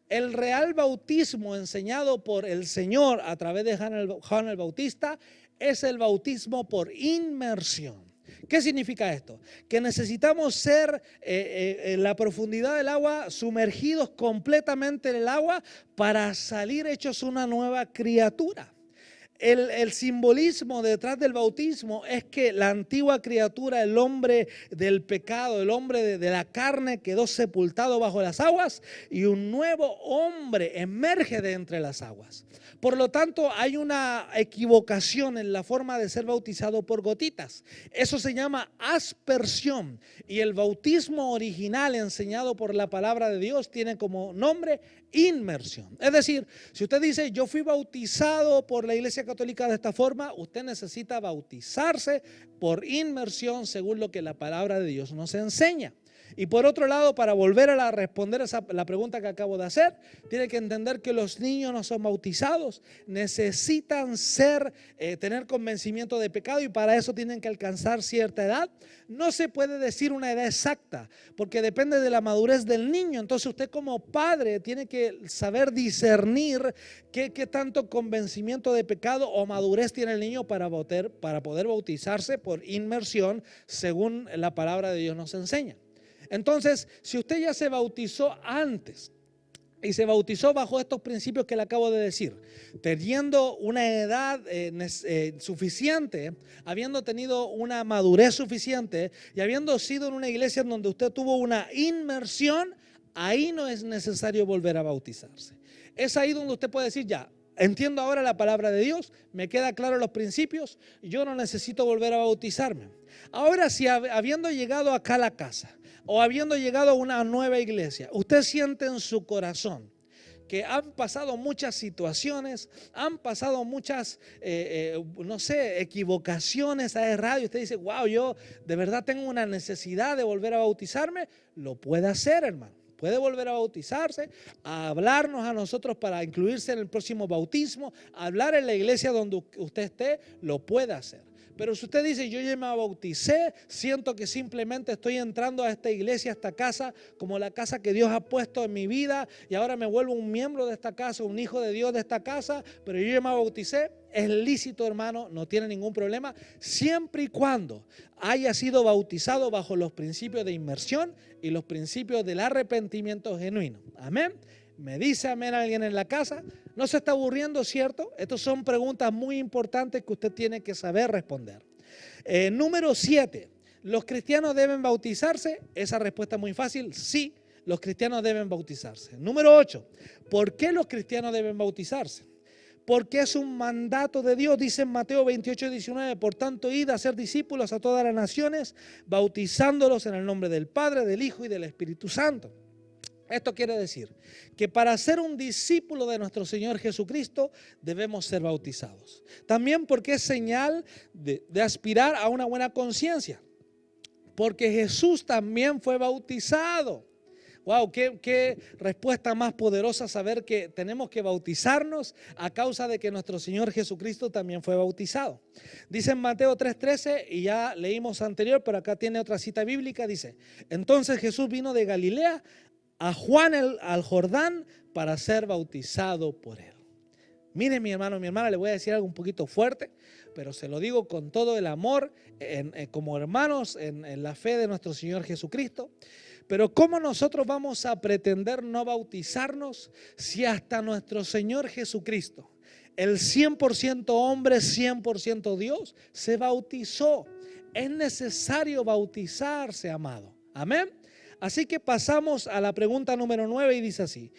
El real bautismo enseñado por el Señor a través de Juan el Bautista es el bautismo por inmersión. ¿Qué significa esto? Que necesitamos ser en la profundidad del agua, sumergidos completamente en el agua para salir hechos una nueva criatura. El simbolismo detrás del bautismo es que la antigua criatura, el hombre del pecado, el hombre de la carne, quedó sepultado bajo las aguas y un nuevo hombre emerge de entre las aguas. Por lo tanto, hay una equivocación en la forma de ser bautizado por gotitas. Eso se llama aspersión, y el bautismo original enseñado por la palabra de Dios tiene como nombre inmersión. Es decir, si usted dice yo fui bautizado por la iglesia católica de esta forma, usted necesita bautizarse por inmersión según lo que la palabra de Dios nos enseña. Y por otro lado, para volver a responder la pregunta que acabo de hacer, tiene que entender que los niños no son bautizados, necesitan tener convencimiento de pecado, y para eso tienen que alcanzar cierta edad. No se puede decir una edad exacta, porque depende de la madurez del niño. Entonces usted como padre tiene que saber discernir qué tanto convencimiento de pecado o madurez tiene el niño para poder bautizarse por inmersión según la palabra de Dios nos enseña. Entonces, si usted ya se bautizó antes y se bautizó bajo estos principios que le acabo de decir, teniendo una edad suficiente, habiendo tenido una madurez suficiente y habiendo sido en una iglesia en donde usted tuvo una inmersión, ahí no es necesario volver a bautizarse. Es ahí donde usted puede decir: ya, entiendo ahora la palabra de Dios, me queda claro los principios, yo no necesito volver a bautizarme. Ahora, si habiendo llegado acá a la casa o habiendo llegado a una nueva iglesia, usted siente en su corazón que han pasado muchas situaciones, han pasado muchas, equivocaciones, ha errado, y usted dice: wow, yo de verdad tengo una necesidad de volver a bautizarme, lo puede hacer, hermano. Puede volver a bautizarse, a hablarnos a nosotros para incluirse en el próximo bautismo, a hablar en la iglesia donde usted esté, lo puede hacer. Pero si usted dice, yo ya me bauticé, siento que simplemente estoy entrando a esta iglesia, a esta casa, como la casa que Dios ha puesto en mi vida, y ahora me vuelvo un miembro de esta casa, un hijo de Dios de esta casa, pero yo ya me bauticé, es lícito, hermano, no tiene ningún problema, siempre y cuando haya sido bautizado bajo los principios de inmersión y los principios del arrepentimiento genuino. Amén. Me dice amén alguien en la casa. No se está aburriendo, ¿cierto? Estas son preguntas muy importantes que usted tiene que saber responder. Número 7. ¿Los cristianos deben bautizarse? Esa respuesta es muy fácil. Sí, los cristianos deben bautizarse. Número 8. ¿Por qué los cristianos deben bautizarse? Porque es un mandato de Dios, dice en Mateo 28:19, por tanto, id a ser discípulos a todas las naciones, bautizándolos en el nombre del Padre, del Hijo y del Espíritu Santo. Esto quiere decir que para ser un discípulo de nuestro Señor Jesucristo debemos ser bautizados. También porque es señal de aspirar a una buena conciencia. Porque Jesús también fue bautizado. Wow, qué respuesta más poderosa saber que tenemos que bautizarnos a causa de que nuestro Señor Jesucristo también fue bautizado. Dice en Mateo 3:13, y ya leímos anterior, pero acá tiene otra cita bíblica, dice, entonces Jesús vino de Galilea a Juan al Jordán para ser bautizado por él. Mire, mi hermano, mi hermana, le voy a decir algo un poquito fuerte, pero se lo digo con todo el amor, como hermanos en la fe de nuestro Señor Jesucristo. Pero ¿cómo nosotros vamos a pretender no bautizarnos si hasta nuestro Señor Jesucristo, el 100% hombre, 100% Dios, se bautizó? Es necesario bautizarse, amado. Amén. Así que pasamos a la pregunta número 9 y dice así: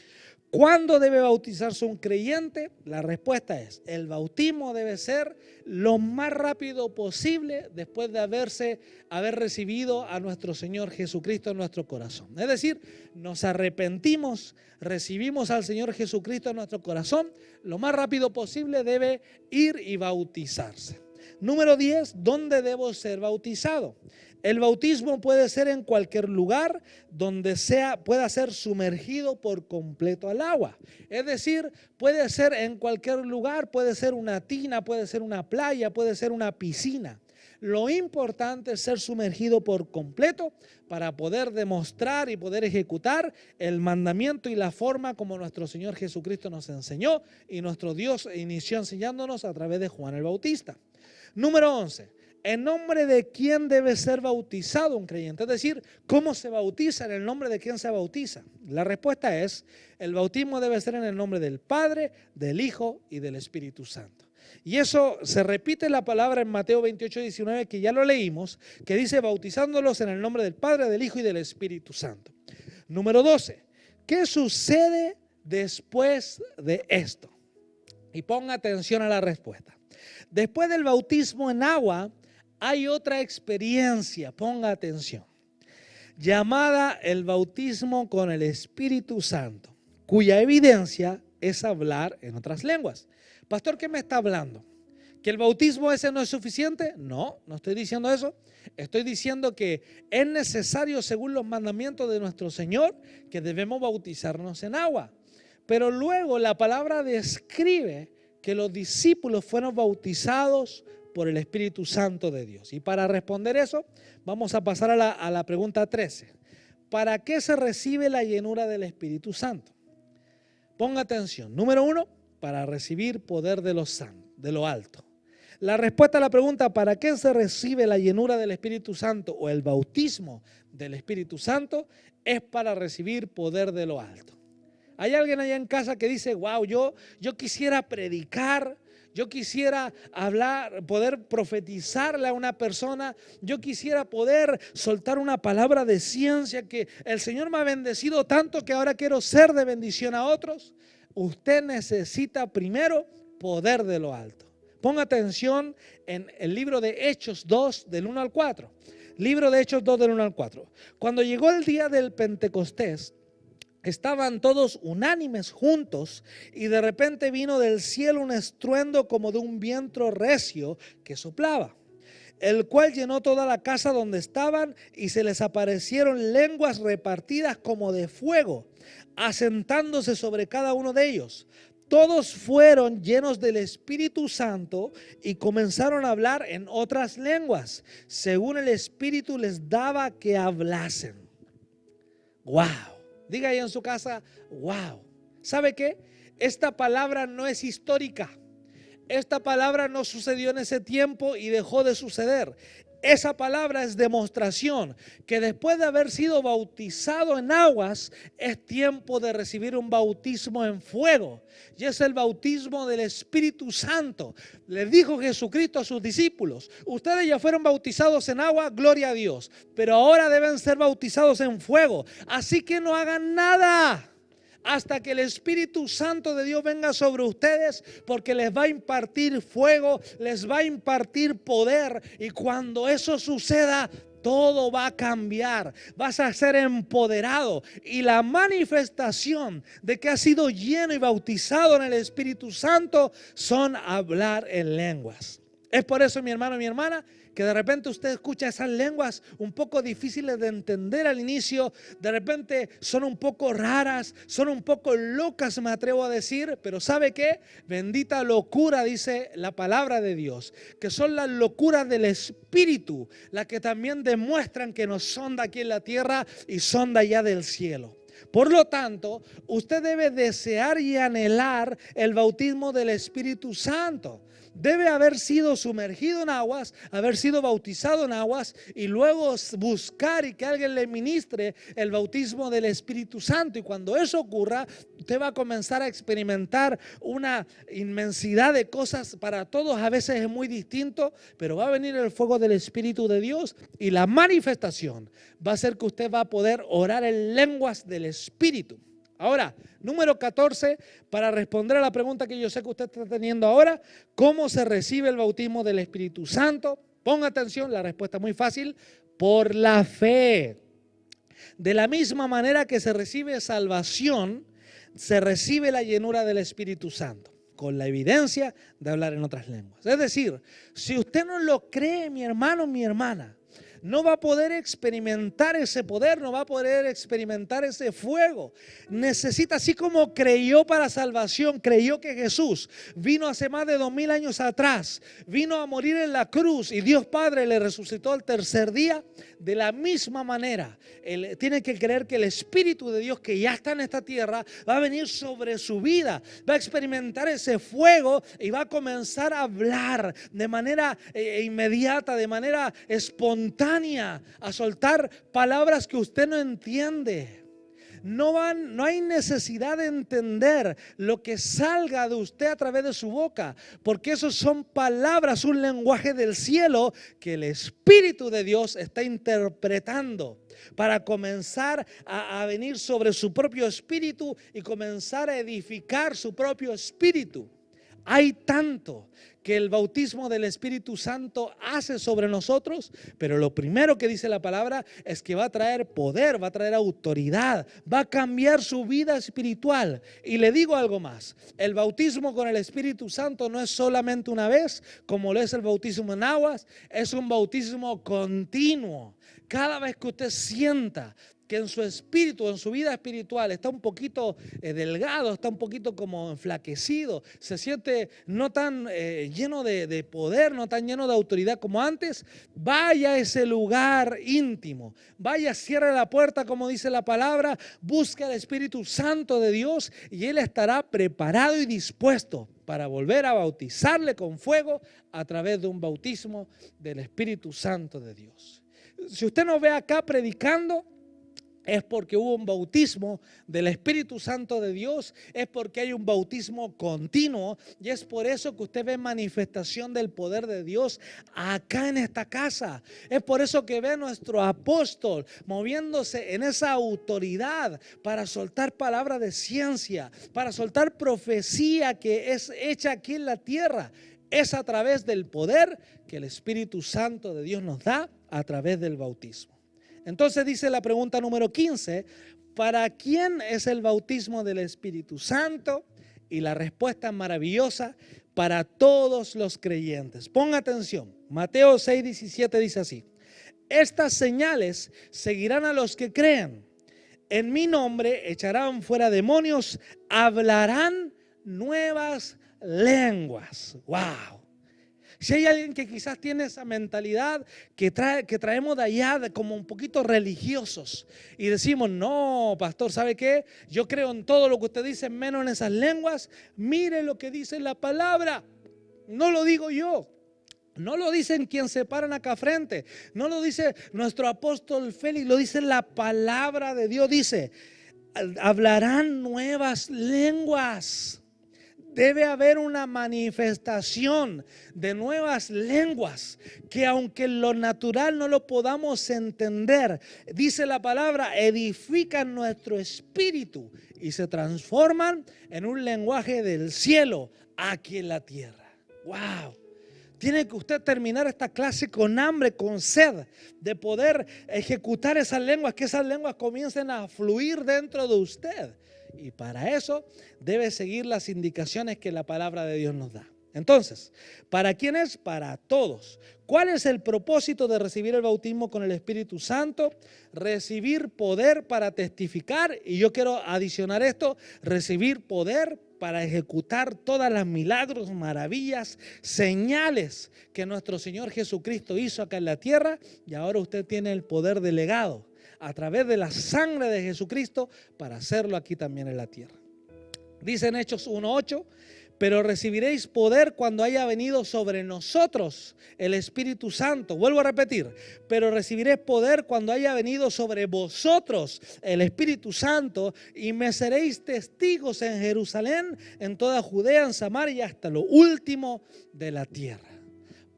¿cuándo debe bautizarse un creyente? La respuesta es: el bautismo debe ser lo más rápido posible después de haber recibido a nuestro Señor Jesucristo en nuestro corazón. Es decir, nos arrepentimos, recibimos al Señor Jesucristo en nuestro corazón, lo más rápido posible debe ir y bautizarse. Número 10, ¿dónde debo ser bautizado? El bautismo puede ser en cualquier lugar donde pueda ser sumergido por completo al agua. Es decir, puede ser en cualquier lugar, puede ser una tina, puede ser una playa, puede ser una piscina. Lo importante es ser sumergido por completo para poder demostrar y poder ejecutar el mandamiento y la forma como nuestro Señor Jesucristo nos enseñó y nuestro Dios inició enseñándonos a través de Juan el Bautista. Número 11. ¿En nombre de quién debe ser bautizado un creyente? Es decir, ¿cómo se bautiza? ¿En el nombre de quién se bautiza? La respuesta es: el bautismo debe ser en el nombre del Padre, del Hijo y del Espíritu Santo. Y eso se repite la palabra en Mateo 28:19, que ya lo leímos, que dice bautizándolos en el nombre del Padre, del Hijo y del Espíritu Santo. Número 12. ¿Qué sucede después de esto? Y ponga atención a la respuesta. Después del bautismo en agua, hay otra experiencia, ponga atención, llamada el bautismo con el Espíritu Santo, cuya evidencia es hablar en otras lenguas. Pastor, ¿qué me está hablando? ¿Que el bautismo ese no es suficiente? No, no estoy diciendo eso. Estoy diciendo que es necesario, según los mandamientos de nuestro Señor, que debemos bautizarnos en agua. Pero luego la palabra describe que los discípulos fueron bautizados por el Espíritu Santo de Dios. Y para responder eso, vamos a pasar a la pregunta 13. ¿Para qué se recibe la llenura del Espíritu Santo? Ponga atención. Número 1, para recibir poder de lo alto. La respuesta a la pregunta ¿para qué se recibe la llenura del Espíritu Santo o el bautismo del Espíritu Santo? Es para recibir poder de lo alto. Hay alguien allá en casa que dice, wow, yo quisiera predicar, yo quisiera hablar, poder profetizarle a una persona, yo quisiera poder soltar una palabra de ciencia, que el Señor me ha bendecido tanto que ahora quiero ser de bendición a otros. Usted necesita primero poder de lo alto. Ponga atención en el libro de Hechos 2, del 1 al 4. Libro de Hechos 2, del 1 al 4. Cuando llegó el día del Pentecostés, estaban todos unánimes juntos y de repente vino del cielo un estruendo como de un viento recio que soplaba, el cual llenó toda la casa donde estaban, y se les aparecieron lenguas repartidas como de fuego, asentándose sobre cada uno de ellos. todos fueron llenos del Espíritu Santo y comenzaron a hablar en otras lenguas, según el Espíritu les daba que hablasen. Wow. Diga ahí en su casa, wow. ¿Sabe qué? Esta palabra no es histórica. Esta palabra no sucedió en ese tiempo y dejó de suceder. Esa palabra es demostración que después de haber sido bautizado en aguas, es tiempo de recibir un bautismo en fuego. Y es el bautismo del Espíritu Santo. Le dijo Jesucristo a sus discípulos: ustedes ya fueron bautizados en agua, gloria a Dios, pero ahora deben ser bautizados en fuego. Así que no hagan nada hasta que el Espíritu Santo de Dios venga sobre ustedes, porque les va a impartir fuego, les va a impartir poder, y cuando eso suceda, todo va a cambiar. Vas a ser empoderado, y la manifestación de que has sido lleno y bautizado en el Espíritu Santo son hablar en lenguas. Es por eso, mi hermano y mi hermana, que de repente usted escucha esas lenguas un poco difíciles de entender al inicio. De repente son un poco raras, son un poco locas, me atrevo a decir. Pero ¿sabe qué? Bendita locura, dice la palabra de Dios, que son las locuras del Espíritu, las que también demuestran que no son de aquí en la tierra y son de allá del cielo. Por lo tanto, usted debe desear y anhelar el bautismo del Espíritu Santo. Debe haber sido sumergido en aguas, haber sido bautizado en aguas, y luego buscar y que alguien le ministre el bautismo del Espíritu Santo. Y cuando eso ocurra, usted va a comenzar a experimentar una inmensidad de cosas. Para todos a veces es muy distinto, pero va a venir el fuego del Espíritu de Dios, y la manifestación va a ser que usted va a poder orar en lenguas del Espíritu. Ahora, número 14, para responder a la pregunta que yo sé que usted está teniendo ahora: ¿cómo se recibe el bautismo del Espíritu Santo? Ponga atención, la respuesta es muy fácil: por la fe. De la misma manera que se recibe salvación, se recibe la llenura del Espíritu Santo, con la evidencia de hablar en otras lenguas. Es decir, si usted no lo cree, mi hermano, mi hermana, no va a poder experimentar ese poder, no va a poder experimentar ese fuego. Necesita, así como creyó para salvación, creyó que Jesús vino hace más de 2000 años atrás, vino a morir en la cruz y Dios Padre le resucitó al tercer día. De la misma manera, él tiene que creer que el Espíritu de Dios, que ya está en esta tierra, va a venir sobre su vida, va a experimentar ese fuego y va a comenzar a hablar de manera inmediata, de manera espontánea, a soltar palabras que usted no entiende. No hay necesidad de entender lo que salga de usted a través de su boca, porque eso son palabras, un lenguaje del cielo que el Espíritu de Dios está interpretando para comenzar a venir sobre su propio espíritu y comenzar a edificar su propio espíritu. Hay tanto que el bautismo del Espíritu Santo hace sobre nosotros, pero lo primero que dice la palabra es que va a traer poder, va a traer autoridad, va a cambiar su vida espiritual. Y le digo algo más: el bautismo con el Espíritu Santo no es solamente una vez, como lo es el bautismo en aguas, es un bautismo continuo. Cada vez que usted sienta que en su espíritu, en su vida espiritual está un poquito delgado, está un poquito como enflaquecido, se siente no tan lleno de poder, no tan lleno de autoridad como antes, vaya a ese lugar íntimo, vaya, cierre la puerta como dice la palabra, busque al Espíritu Santo de Dios y Él estará preparado y dispuesto para volver a bautizarle con fuego a través de un bautismo del Espíritu Santo de Dios. Si usted nos ve acá predicando, es porque hubo un bautismo del Espíritu Santo de Dios, es porque hay un bautismo continuo, y es por eso que usted ve manifestación del poder de Dios acá en esta casa. Es por eso que ve a nuestro apóstol moviéndose en esa autoridad para soltar palabra de ciencia, para soltar profecía que es hecha aquí en la tierra. Es a través del poder que el Espíritu Santo de Dios nos da a través del bautismo. Entonces dice la pregunta número 15, ¿para quién es el bautismo del Espíritu Santo? Y la respuesta es maravillosa: para todos los creyentes. Ponga atención, Mateo 6:17 dice así: estas señales seguirán a los que crean. En mi nombre echarán fuera demonios, hablarán nuevas lenguas. ¡Wow! Si hay alguien que quizás tiene esa mentalidad que traemos de allá, como un poquito religiosos, y decimos, no, pastor, ¿sabe qué? Yo creo en todo lo que usted dice, menos en esas lenguas. Mire lo que dice la palabra. No lo digo yo. No lo dicen quien se paran acá frente. No lo dice nuestro apóstol Félix, lo dice la palabra de Dios. Dice, hablarán nuevas lenguas. Debe haber una manifestación de nuevas lenguas que aunque en lo natural no lo podamos entender, dice la palabra, edifican nuestro espíritu y se transforman en un lenguaje del cielo aquí en la tierra. ¡Wow! Tiene que usted terminar esta clase con hambre, con sed de poder ejecutar esas lenguas, que esas lenguas comiencen a fluir dentro de usted. Y para eso debe seguir las indicaciones que la palabra de Dios nos da. Entonces, ¿para quién es? Para todos. ¿Cuál es el propósito de recibir el bautismo con el Espíritu Santo? Recibir poder para testificar, y yo quiero adicionar esto, recibir poder para ejecutar todas las milagros, maravillas, señales que nuestro Señor Jesucristo hizo acá en la tierra, y ahora usted tiene el poder delegado a través de la sangre de Jesucristo para hacerlo aquí también en la tierra. Dice en Hechos 1:8, pero recibiréis poder cuando haya venido sobre nosotros el Espíritu Santo. Vuelvo a repetir, pero recibiréis poder cuando haya venido sobre vosotros el Espíritu Santo y me seréis testigos en Jerusalén, en toda Judea, en Samaria y hasta lo último de la tierra.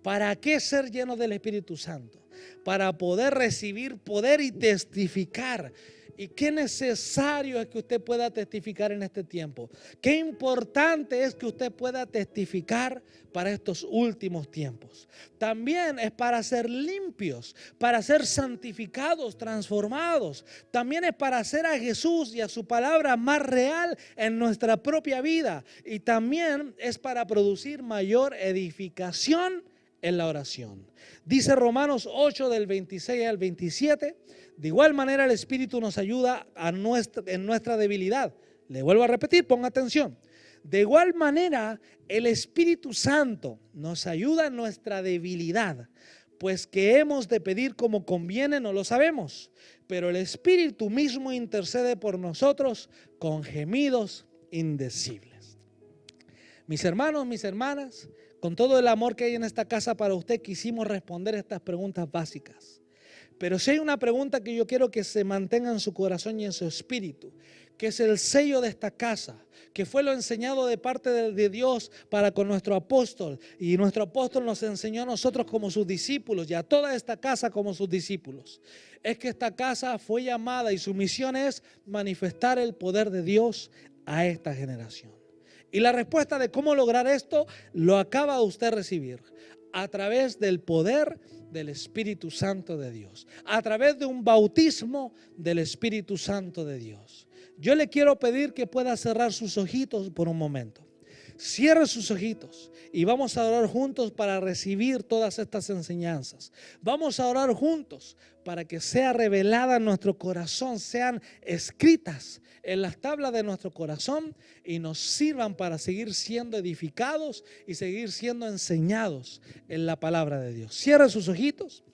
¿Para qué ser llenos del Espíritu Santo? Para poder recibir poder y testificar. Y qué necesario es que usted pueda testificar en este tiempo. Qué importante es que usted pueda testificar para estos últimos tiempos. También es para ser limpios, para ser santificados, transformados. También es para hacer a Jesús y a su palabra más real en nuestra propia vida. Y también es para producir mayor edificación en la oración. Dice Romanos 8 del 26 al 27, de igual manera el Espíritu nos ayuda en nuestra debilidad. Le vuelvo a repetir, ponga atención. De igual manera el Espíritu Santo nos ayuda en nuestra debilidad, pues que hemos de pedir como conviene no lo sabemos, pero el Espíritu mismo intercede por nosotros con gemidos indecibles. Mis hermanos, mis hermanas, con todo el amor que hay en esta casa para usted, quisimos responder estas preguntas básicas. Pero si hay una pregunta que yo quiero que se mantenga en su corazón y en su espíritu, que es el sello de esta casa, que fue lo enseñado de parte de Dios para con nuestro apóstol. Y nuestro apóstol nos enseñó a nosotros como sus discípulos y a toda esta casa como sus discípulos. Es que esta casa fue llamada y su misión es manifestar el poder de Dios a esta generación. Y la respuesta de cómo lograr esto lo acaba de usted recibir a través del poder del Espíritu Santo de Dios, a través de un bautismo del Espíritu Santo de Dios. Yo le quiero pedir que pueda cerrar sus ojitos por un momento. Cierre sus ojitos y vamos a orar juntos para recibir todas estas enseñanzas. Vamos a orar juntos para que sea revelada en nuestro corazón, sean escritas en las tablas de nuestro corazón y nos sirvan para seguir siendo edificados y seguir siendo enseñados en la palabra de Dios. Cierre sus ojitos.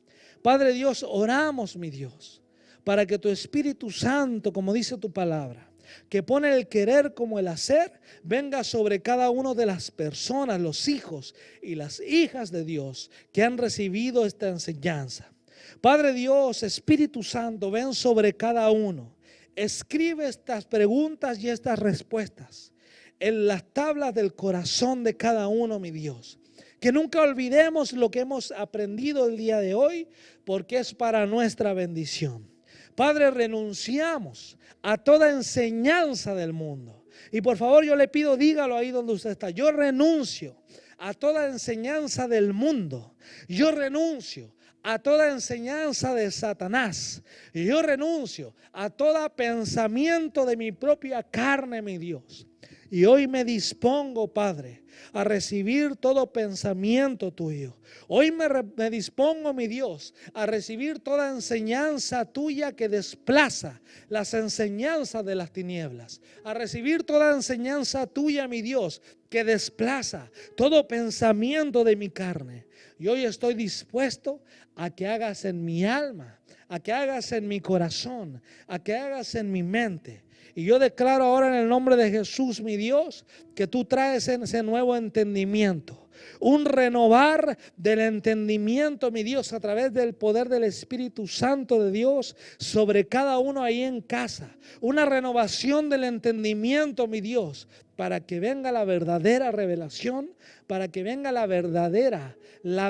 Padre Dios, oramos, mi Dios, para que tu Espíritu Santo, como dice tu palabra, que pone el querer como el hacer, venga sobre cada una de las personas, los hijos y las hijas de Dios que han recibido esta enseñanza. Padre Dios, Espíritu Santo, ven sobre cada uno. Escribe estas preguntas y estas respuestas en las tablas del corazón de cada uno, mi Dios. Que nunca olvidemos lo que hemos aprendido el día de hoy, porque es para nuestra bendición. Padre, renunciamos a toda enseñanza del mundo. Y por favor yo le pido, dígalo ahí donde usted está. Yo renuncio a toda enseñanza del mundo. Yo renuncio a toda enseñanza de Satanás. Yo renuncio a todo pensamiento de mi propia carne, mi Dios. Y hoy me dispongo, Padre, a recibir todo pensamiento tuyo. Hoy me dispongo, mi Dios, a recibir toda enseñanza tuya que desplaza las enseñanzas de las tinieblas. A recibir toda enseñanza tuya, mi Dios, que desplaza todo pensamiento de mi carne. Y hoy estoy dispuesto a que hagas en mi alma, a que hagas en mi corazón, a que hagas en mi mente. Y yo declaro ahora en el nombre de Jesús, mi Dios, que tú traes ese nuevo entendimiento. Un renovar del entendimiento, mi Dios, a través del poder del Espíritu Santo de Dios sobre cada uno ahí en casa. Una renovación del entendimiento, mi Dios, para que venga la verdadera revelación, para que venga la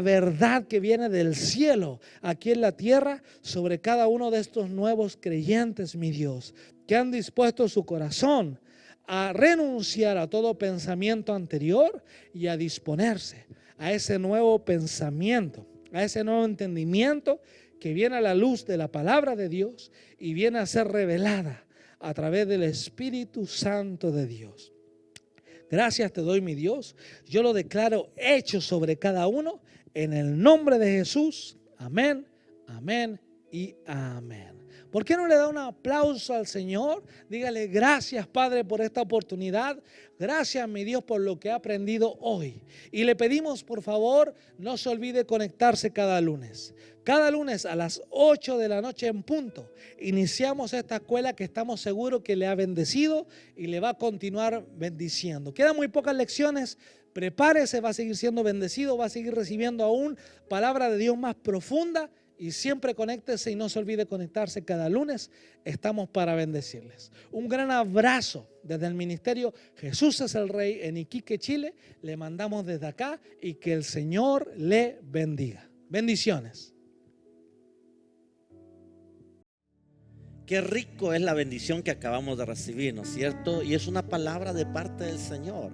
verdad que viene del cielo aquí en la tierra sobre cada uno de estos nuevos creyentes, mi Dios, que han dispuesto su corazón a renunciar a todo pensamiento anterior y a disponerse a ese nuevo pensamiento, a ese nuevo entendimiento que viene a la luz de la palabra de Dios y viene a ser revelada a través del Espíritu Santo de Dios. Gracias te doy, mi Dios. Yo lo declaro hecho sobre cada uno en el nombre de Jesús. Amén, amén y amén. ¿Por qué no le da un aplauso al Señor? Dígale gracias, Padre, por esta oportunidad. Gracias, mi Dios, por lo que he aprendido hoy. Y le pedimos, por favor, no se olvide conectarse cada lunes. Cada lunes a las 8 de la noche en punto. Iniciamos esta escuela que estamos seguros que le ha bendecido y le va a continuar bendiciendo. Quedan muy pocas lecciones. Prepárese, va a seguir siendo bendecido, va a seguir recibiendo aún palabra de Dios más profunda. Y siempre conéctese y no se olvide conectarse cada lunes. Estamos para bendecirles. Un gran abrazo desde el ministerio Jesús es el Rey en Iquique, Chile. Le mandamos desde acá y que el Señor le bendiga. Bendiciones. Qué rico es la bendición que acabamos de recibir, ¿no es cierto? Y es una palabra de parte del Señor.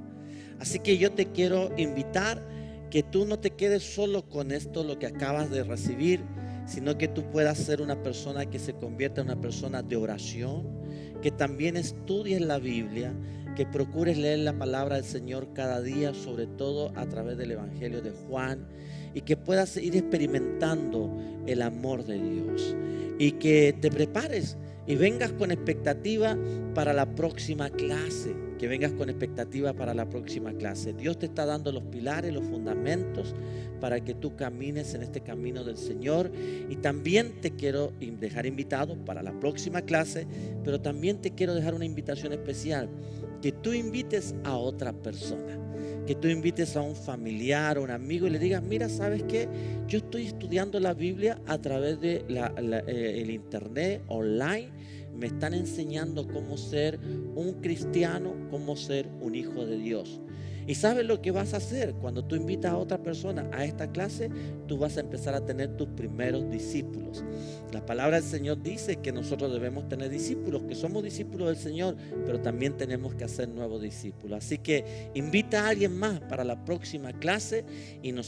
Así que yo te quiero invitar que tú no te quedes solo con esto, lo que acabas de recibir, sino que tú puedas ser una persona que se convierta en una persona de oración, que también estudies la Biblia, que procures leer la palabra del Señor cada día, sobre todo a través del Evangelio de Juan, y que puedas ir experimentando el amor de Dios, y que te prepares y vengas con expectativa para la próxima clase. Que vengas con expectativa para la próxima clase. Dios te está dando los pilares, los fundamentos para que tú camines en este camino del Señor. Y también te quiero dejar invitado para la próxima clase, pero también te quiero dejar una invitación especial. Que tú invites a otra persona, que tú invites a un familiar o un amigo y le digas: mira, ¿sabes qué? Yo estoy estudiando la Biblia a través de el internet, online. Me están enseñando cómo ser un cristiano, cómo ser un hijo de Dios. ¿Y sabes lo que vas a hacer? Cuando tú invitas a otra persona a esta clase, tú vas a empezar a tener tus primeros discípulos. La palabra del Señor dice que nosotros debemos tener discípulos, que somos discípulos del Señor, pero también tenemos que hacer nuevos discípulos. Así que invita a alguien más para la próxima clase y nos